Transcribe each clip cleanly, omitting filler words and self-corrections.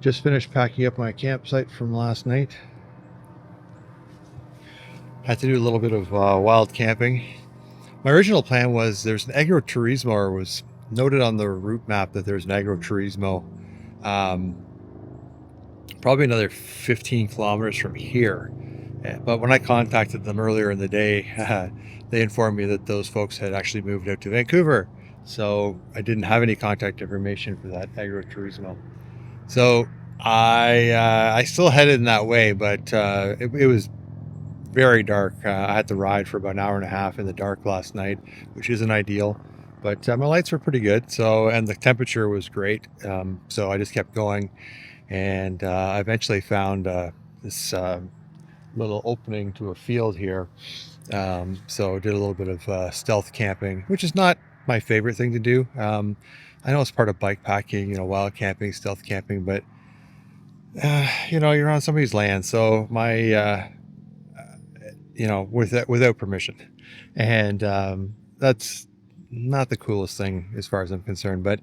Just finished packing up my campsite from last night. Had to do a little bit of wild camping. My original plan was there's an agroturismo, or was noted on the route map that there's an agroturismo probably another 15 kilometers from here. But when I contacted them earlier in the day, they informed me that those folks had actually moved out to Vancouver. So I didn't have any contact information for that agroturismo. So I still headed in that way, but it was very dark. I had to ride for about an hour and a half in the dark last night, which isn't ideal, but my lights were pretty good. So, and the temperature was great. So I just kept going, and I eventually found this little opening to a field here. So did a little bit of stealth camping, which is not my favorite thing to do. I know it's part of bike packing, wild camping, stealth camping, but you're on somebody's land, so my without permission, and that's not the coolest thing as far as I'm concerned. But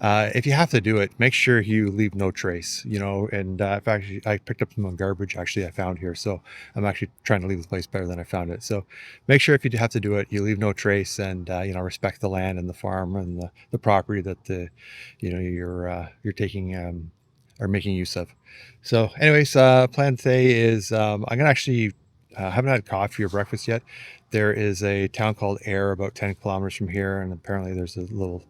if you have to do it, make sure you leave no trace. And in fact, I picked up some garbage actually I found here, so I'm actually trying to leave the place better than I found it. So make sure if you have to do it, you leave no trace, and respect the land and the farm and the property that you're taking or making use of. So anyways, plan today is I'm gonna actually haven't had coffee or breakfast yet. There is a town called Ayr about 10 kilometers from here, and apparently there's a little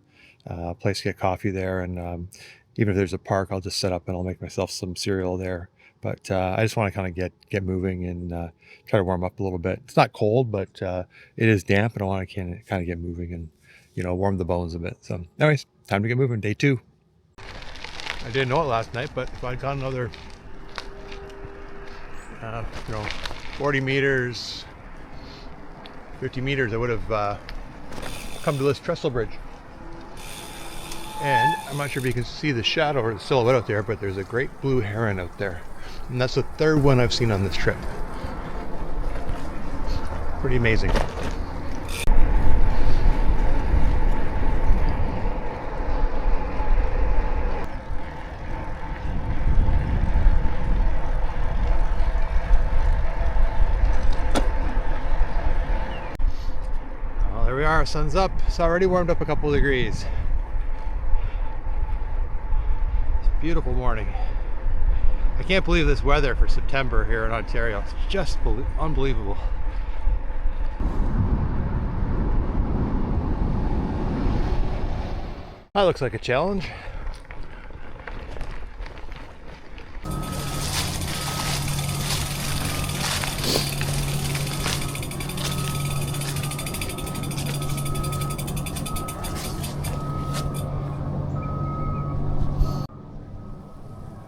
place to get coffee there. And even if there's a park, I'll just set up and I'll make myself some cereal there. But I just want to kind of get moving and try to warm up a little bit. It's not cold, but it is damp, and I want to kind of get moving and warm the bones a bit. So anyways, time to get moving. Day 2. I didn't know it last night, but if I'd got another 40 meters, 50 meters, I would have come to this Trestle bridge. And I'm not sure if you can see the shadow or the silhouette out there, but there's a great blue heron out there. And that's the 3rd one I've seen on this trip. Pretty amazing. There we are, sun's up. It's already warmed up a couple of degrees. It's a beautiful morning. I can't believe this weather for September here in Ontario. It's just unbelievable. That looks like a challenge.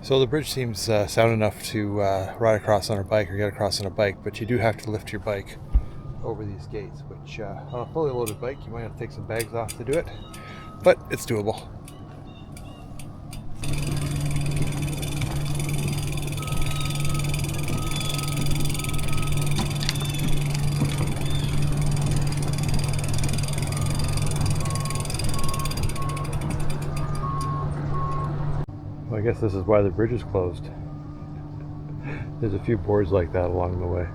So the bridge seems sound enough to ride across on a bike or get across on a bike, but you do have to lift your bike over these gates, which on a fully loaded bike you might have to take some bags off to do it, but it's doable. I guess this is why the bridge is closed. There's a few boards like that along the way.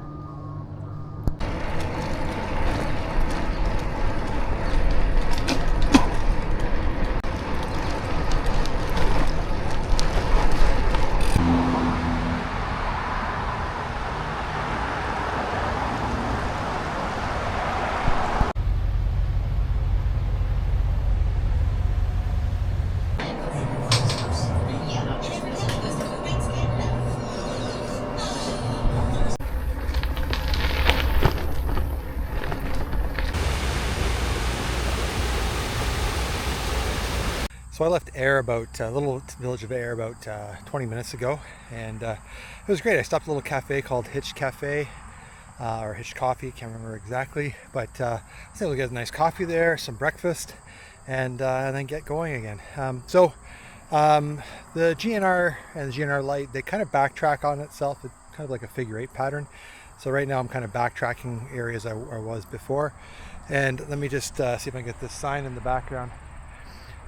So I left Ayr about a little village of Ayr about 20 minutes ago, and it was great. I stopped at a little cafe called Hitch Cafe, or Hitch Coffee, can't remember exactly, but I was able to get a nice coffee there, some breakfast, and then get going again. The GNR and the GNR Light, they kind of backtrack on itself. It's kind of like a figure 8 pattern. So right now I'm kind of backtracking areas I was before. And let me just see if I can get this sign in the background.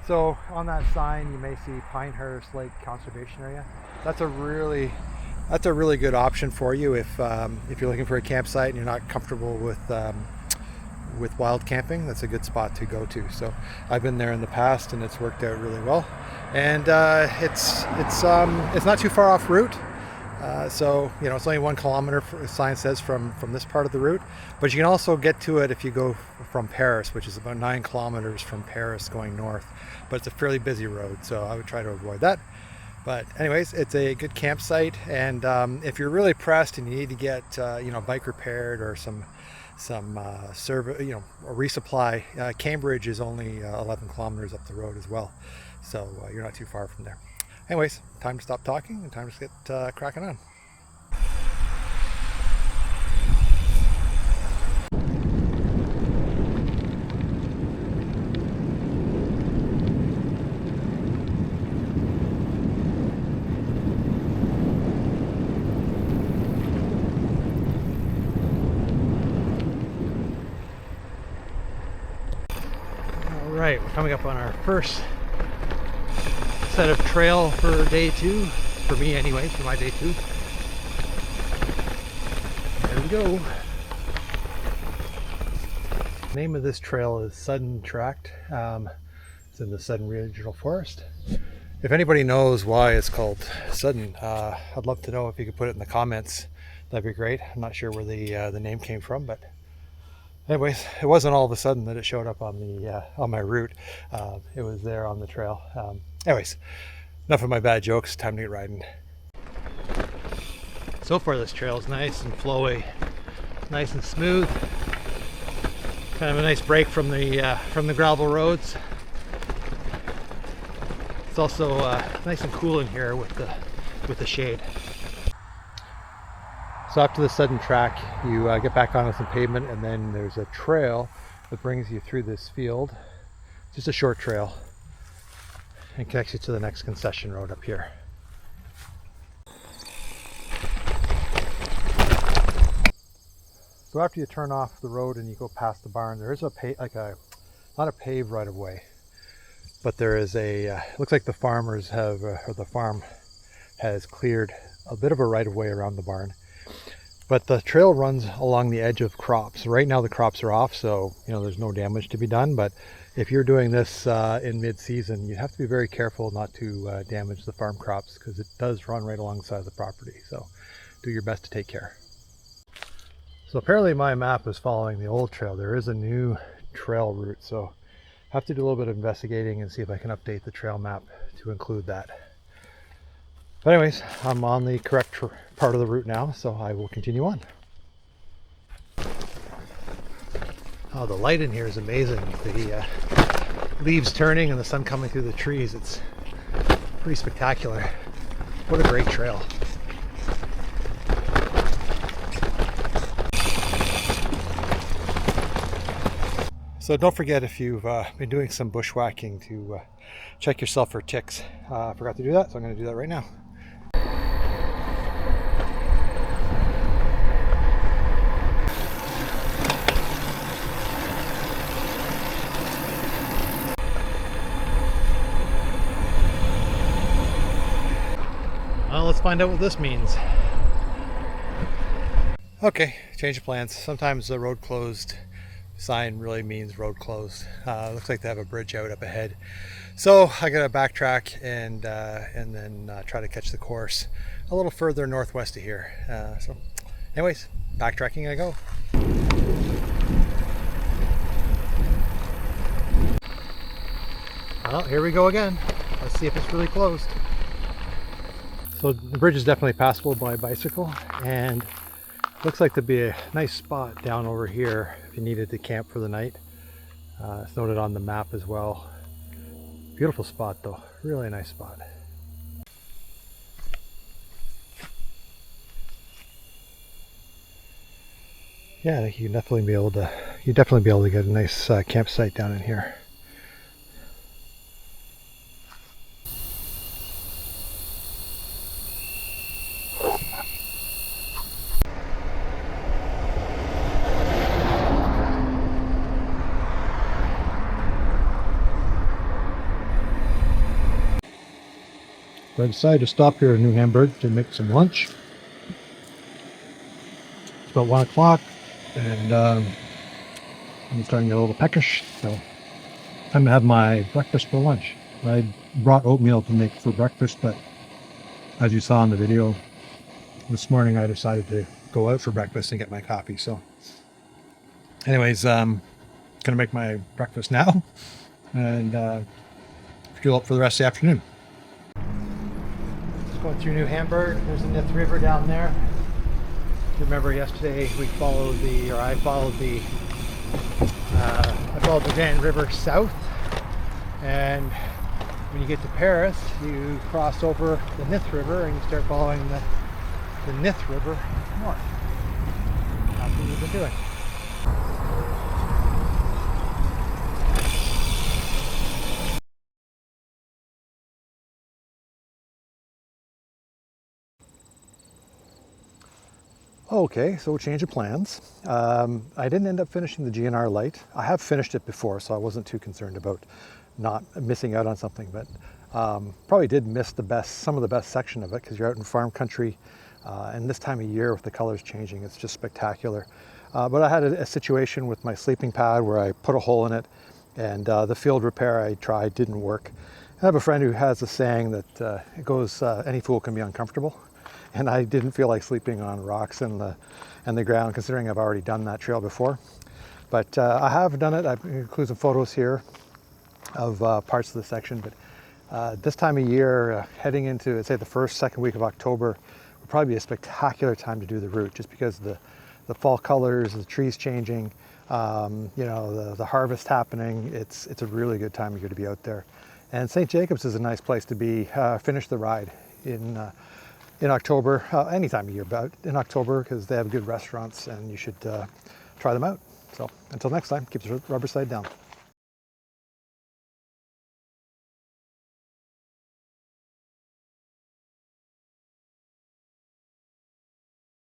So on that sign, you may see Pinehurst Lake Conservation Area. That's a really good option for you if you're looking for a campsite and you're not comfortable with wild camping. That's a good spot to go to. So I've been there in the past and it's worked out really well. And it's not too far off route. So it's only 1 kilometer, the sign says, from this part of the route, but you can also get to it if you go from Paris, which is about 9 kilometers from Paris going north, but it's a fairly busy road, so I would try to avoid that. But anyways, it's a good campsite, and if you're really pressed and you need to get a bike repaired or some service, a resupply, Cambridge is only 11 kilometers up the road as well, so you're not too far from there. Anyways, time to stop talking and time to get cracking on. All right, we're coming up on our first set of trail for day 2, for me anyways, for my day 2. There we go. The name of this trail is Sudden Tract. It's in the Sudden Regional Forest. If anybody knows why it's called Sudden, I'd love to know. If you could put it in the comments, that'd be great. I'm not sure where the name came from, but anyways, it wasn't all of a sudden that it showed up on the on my route. It was there on the trail. Anyways, enough of my bad jokes. Time to get riding. So far, this trail is nice and flowy, nice and smooth. Kind of a nice break from the gravel roads. It's also nice and cool in here with the shade. So after the Sudden Track, you get back onto some pavement, and then there's a trail that brings you through this field. Just a short trail, and connects you to the next concession road up here. So after you turn off the road and you go past the barn, there is not a paved right of way, but there is looks like the farmers have, or the farm has cleared a bit of a right of way around the barn. But the trail runs along the edge of crops. Right now the crops are off, so there's no damage to be done. But if you're doing this in mid-season, you have to be very careful not to damage the farm crops, because it does run right alongside the property. So do your best to take care. So apparently my map is following the old trail. There is a new trail route, so I have to do a little bit of investigating and see if I can update the trail map to include that. But anyways, I'm on the correct part of the route now, so I will continue on. Oh, the light in here is amazing. The leaves turning and the sun coming through the trees. It's pretty spectacular. What a great trail. So don't forget, if you've been doing some bushwhacking, to check yourself for ticks. I forgot to do that, so I'm going to do that right now. Well, let's find out what this means. Okay, change of plans. Sometimes the road closed sign really means road closed. Looks like they have a bridge out up ahead. So I gotta backtrack and then try to catch the course a little further northwest of here. So anyways, backtracking I go. Well, here we go again. Let's see if it's really closed. So the bridge is definitely passable by bicycle, and looks like to be a nice spot down over here if you needed to camp for the night. It's noted on the map as well. Beautiful spot though, really nice spot. Yeah, I think you'd definitely be able to get a nice campsite down in here. So I decided to stop here in New Hamburg to make some lunch. It's about 1 o'clock, and I'm starting to get a little peckish, so time to have my breakfast for lunch. I brought oatmeal to make for breakfast, but as you saw in the video, this morning I decided to go out for breakfast and get my coffee. So anyways, gonna make my breakfast now and fuel up for the rest of the afternoon. Just going through New Hamburg. There's the Nith River down there. If you remember yesterday I followed the Grand River south, and when you get to Paris you cross over the Nith River and you start following the Nith River north. That's what we've been doing. Okay, so change of plans. I didn't end up finishing the GNR Light. I have finished it before, so I wasn't too concerned about not missing out on something, but probably did miss some of the best section of it because you're out in farm country, and this time of year with the colors changing, it's just spectacular. But I had a situation with my sleeping pad where I put a hole in it, and the field repair I tried didn't work. I have a friend who has a saying that it goes, any fool can be uncomfortable. And I didn't feel like sleeping on rocks and the ground, considering I've already done that trail before. But I have done it. I've included some photos here of parts of the section. But this time of year, heading into, say, the second week of October, will probably be a spectacular time to do the route, just because the fall colors, the trees changing, the harvest happening. It's a really good time of year to be out there. And St. Jacobs is a nice place to be, finish the ride in October, any time of year, but in October, because they have good restaurants and you should try them out. So until next time, keep the rubber side down.